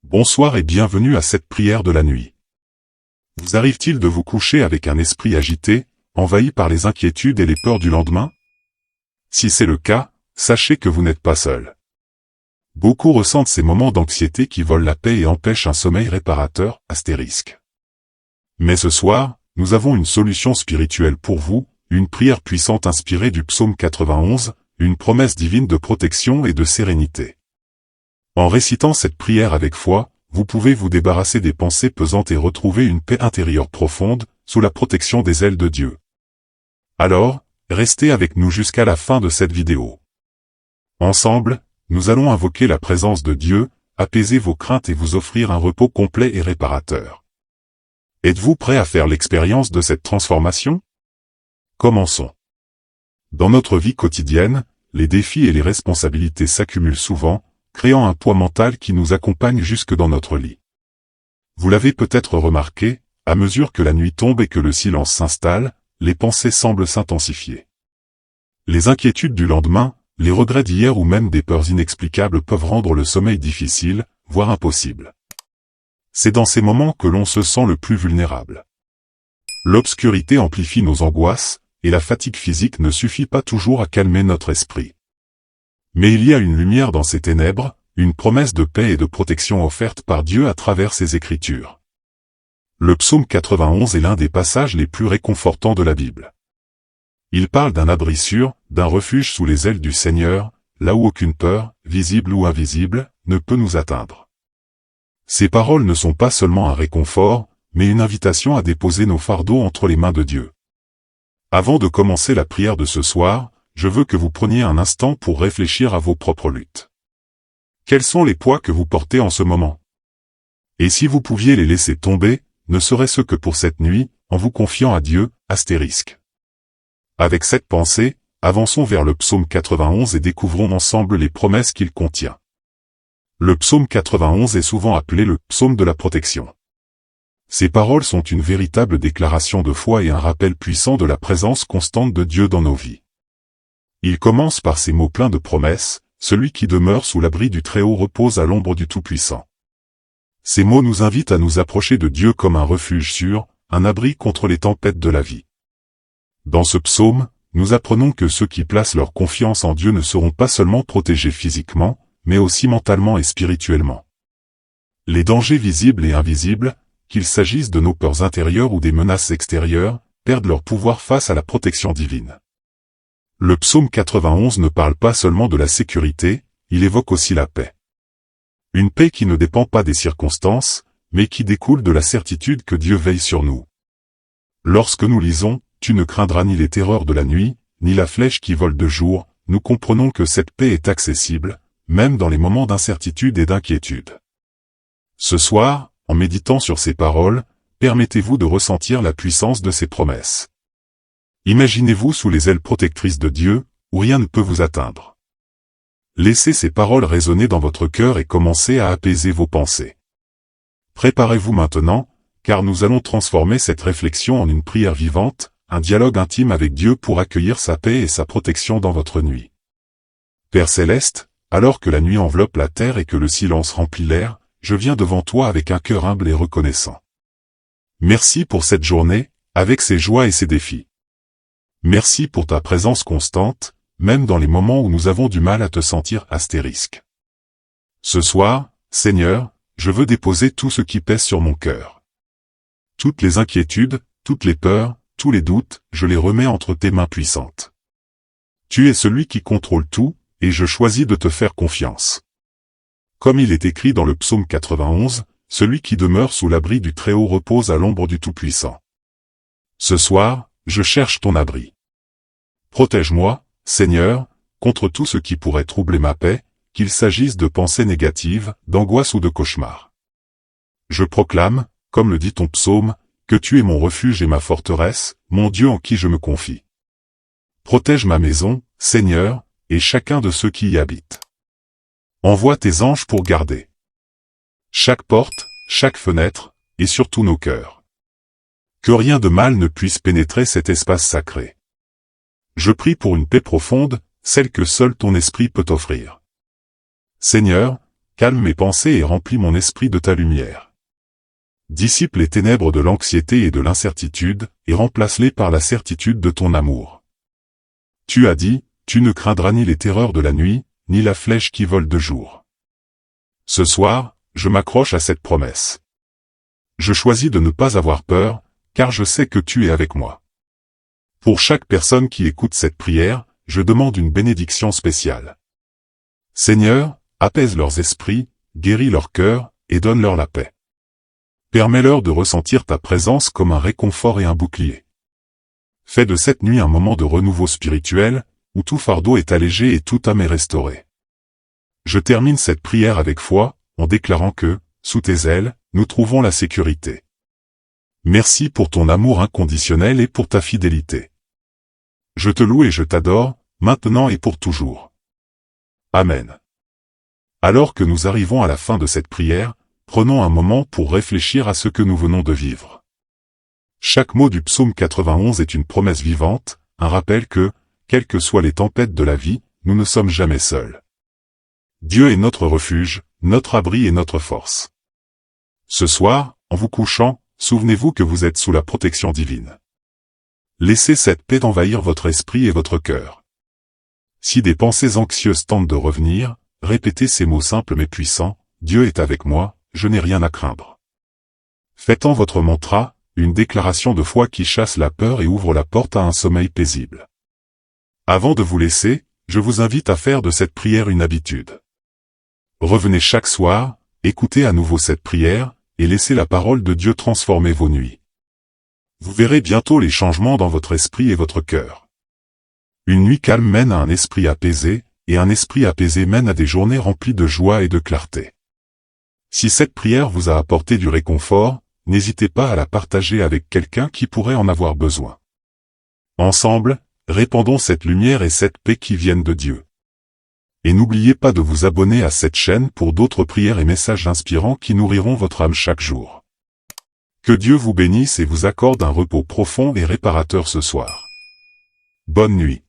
Bonsoir et bienvenue à cette prière de la nuit. Vous arrive-t-il de vous coucher avec un esprit agité, envahi par les inquiétudes et les peurs du lendemain? Si c'est le cas, sachez que vous n'êtes pas seul. Beaucoup ressentent ces moments d'anxiété qui volent la paix et empêchent un sommeil réparateur, astérisque. Mais ce soir, nous avons une solution spirituelle pour vous, une prière puissante inspirée du psaume 91, une promesse divine de protection et de sérénité. En récitant cette prière avec foi, vous pouvez vous débarrasser des pensées pesantes et retrouver une paix intérieure profonde, sous la protection des ailes de Dieu. Alors, restez avec nous jusqu'à la fin de cette vidéo. Ensemble, nous allons invoquer la présence de Dieu, apaiser vos craintes et vous offrir un repos complet et réparateur. Êtes-vous prêt à faire l'expérience de cette transformation? Commençons. Dans notre vie quotidienne, les défis et les responsabilités s'accumulent souvent, créant un poids mental qui nous accompagne jusque dans notre lit. Vous l'avez peut-être remarqué, à mesure que la nuit tombe et que le silence s'installe, les pensées semblent s'intensifier. Les inquiétudes du lendemain, les regrets d'hier ou même des peurs inexplicables peuvent rendre le sommeil difficile, voire impossible. C'est dans ces moments que l'on se sent le plus vulnérable. L'obscurité amplifie nos angoisses, et la fatigue physique ne suffit pas toujours à calmer notre esprit. Mais il y a une lumière dans ces ténèbres, une promesse de paix et de protection offerte par Dieu à travers ses Écritures. Le psaume 91 est l'un des passages les plus réconfortants de la Bible. Il parle d'un abri sûr, d'un refuge sous les ailes du Seigneur, là où aucune peur, visible ou invisible, ne peut nous atteindre. Ces paroles ne sont pas seulement un réconfort, mais une invitation à déposer nos fardeaux entre les mains de Dieu. Avant de commencer la prière de ce soir, je veux que vous preniez un instant pour réfléchir à vos propres luttes. Quels sont les poids que vous portez en ce moment? Et si vous pouviez les laisser tomber, ne serait-ce que pour cette nuit, en vous confiant à Dieu, astérisque. Avec cette pensée, avançons vers le psaume 91 et découvrons ensemble les promesses qu'il contient. Le psaume 91 est souvent appelé le psaume de la protection. Ces paroles sont une véritable déclaration de foi et un rappel puissant de la présence constante de Dieu dans nos vies. Il commence par ces mots pleins de promesses, « Celui qui demeure sous l'abri du Très-Haut repose à l'ombre du Tout-Puissant ». Ces mots nous invitent à nous approcher de Dieu comme un refuge sûr, un abri contre les tempêtes de la vie. Dans ce psaume, nous apprenons que ceux qui placent leur confiance en Dieu ne seront pas seulement protégés physiquement, mais aussi mentalement et spirituellement. Les dangers visibles et invisibles, qu'il s'agisse de nos peurs intérieures ou des menaces extérieures, perdent leur pouvoir face à la protection divine. Le psaume 91 ne parle pas seulement de la sécurité, il évoque aussi la paix. Une paix qui ne dépend pas des circonstances, mais qui découle de la certitude que Dieu veille sur nous. Lorsque nous lisons « Tu ne craindras ni les terreurs de la nuit, ni la flèche qui vole de jour », nous comprenons que cette paix est accessible, même dans les moments d'incertitude et d'inquiétude. Ce soir, en méditant sur ces paroles, permettez-vous de ressentir la puissance de ces promesses. Imaginez-vous sous les ailes protectrices de Dieu, où rien ne peut vous atteindre. Laissez ces paroles résonner dans votre cœur et commencez à apaiser vos pensées. Préparez-vous maintenant, car nous allons transformer cette réflexion en une prière vivante, un dialogue intime avec Dieu pour accueillir sa paix et sa protection dans votre nuit. Père Céleste, alors que la nuit enveloppe la terre et que le silence remplit l'air, je viens devant toi avec un cœur humble et reconnaissant. Merci pour cette journée, avec ses joies et ses défis. Merci pour ta présence constante, même dans les moments où nous avons du mal à te sentir astérisque. Ce soir, Seigneur, je veux déposer tout ce qui pèse sur mon cœur. Toutes les inquiétudes, toutes les peurs, tous les doutes, je les remets entre tes mains puissantes. Tu es celui qui contrôle tout, et je choisis de te faire confiance. Comme il est écrit dans le psaume 91, celui qui demeure sous l'abri du Très-Haut repose à l'ombre du Tout-Puissant. Ce soir, je cherche ton abri. Protège-moi, Seigneur, contre tout ce qui pourrait troubler ma paix, qu'il s'agisse de pensées négatives, d'angoisse ou de cauchemars. Je proclame, comme le dit ton psaume, que tu es mon refuge et ma forteresse, mon Dieu en qui je me confie. Protège ma maison, Seigneur, et chacun de ceux qui y habitent. Envoie tes anges pour garder chaque porte, chaque fenêtre, et surtout nos cœurs. Que rien de mal ne puisse pénétrer cet espace sacré. Je prie pour une paix profonde, celle que seul ton esprit peut offrir. Seigneur, calme mes pensées et remplis mon esprit de ta lumière. Dissipe les ténèbres de l'anxiété et de l'incertitude, et remplace-les par la certitude de ton amour. Tu as dit, tu ne craindras ni les terreurs de la nuit, ni la flèche qui vole de jour. Ce soir, je m'accroche à cette promesse. Je choisis de ne pas avoir peur, car je sais que tu es avec moi. Pour chaque personne qui écoute cette prière, je demande une bénédiction spéciale. Seigneur, apaise leurs esprits, guéris leur cœur, et donne-leur la paix. Permets-leur de ressentir ta présence comme un réconfort et un bouclier. Fais de cette nuit un moment de renouveau spirituel, où tout fardeau est allégé et toute âme est restaurée. Je termine cette prière avec foi, en déclarant que, sous tes ailes, nous trouvons la sécurité. Merci pour ton amour inconditionnel et pour ta fidélité. Je te loue et je t'adore, maintenant et pour toujours. Amen. Alors que nous arrivons à la fin de cette prière, prenons un moment pour réfléchir à ce que nous venons de vivre. Chaque mot du psaume 91 est une promesse vivante, un rappel que, quelles que soient les tempêtes de la vie, nous ne sommes jamais seuls. Dieu est notre refuge, notre abri et notre force. Ce soir, en vous couchant, souvenez-vous que vous êtes sous la protection divine. Laissez cette paix envahir votre esprit et votre cœur. Si des pensées anxieuses tentent de revenir, répétez ces mots simples mais puissants, Dieu est avec moi, je n'ai rien à craindre. Faites en votre mantra, une déclaration de foi qui chasse la peur et ouvre la porte à un sommeil paisible. Avant de vous laisser, je vous invite à faire de cette prière une habitude. Revenez chaque soir, écoutez à nouveau cette prière, et laissez la parole de Dieu transformer vos nuits. Vous verrez bientôt les changements dans votre esprit et votre cœur. Une nuit calme mène à un esprit apaisé, et un esprit apaisé mène à des journées remplies de joie et de clarté. Si cette prière vous a apporté du réconfort, n'hésitez pas à la partager avec quelqu'un qui pourrait en avoir besoin. Ensemble, répandons cette lumière et cette paix qui viennent de Dieu. Et n'oubliez pas de vous abonner à cette chaîne pour d'autres prières et messages inspirants qui nourriront votre âme chaque jour. Que Dieu vous bénisse et vous accorde un repos profond et réparateur ce soir. Bonne nuit.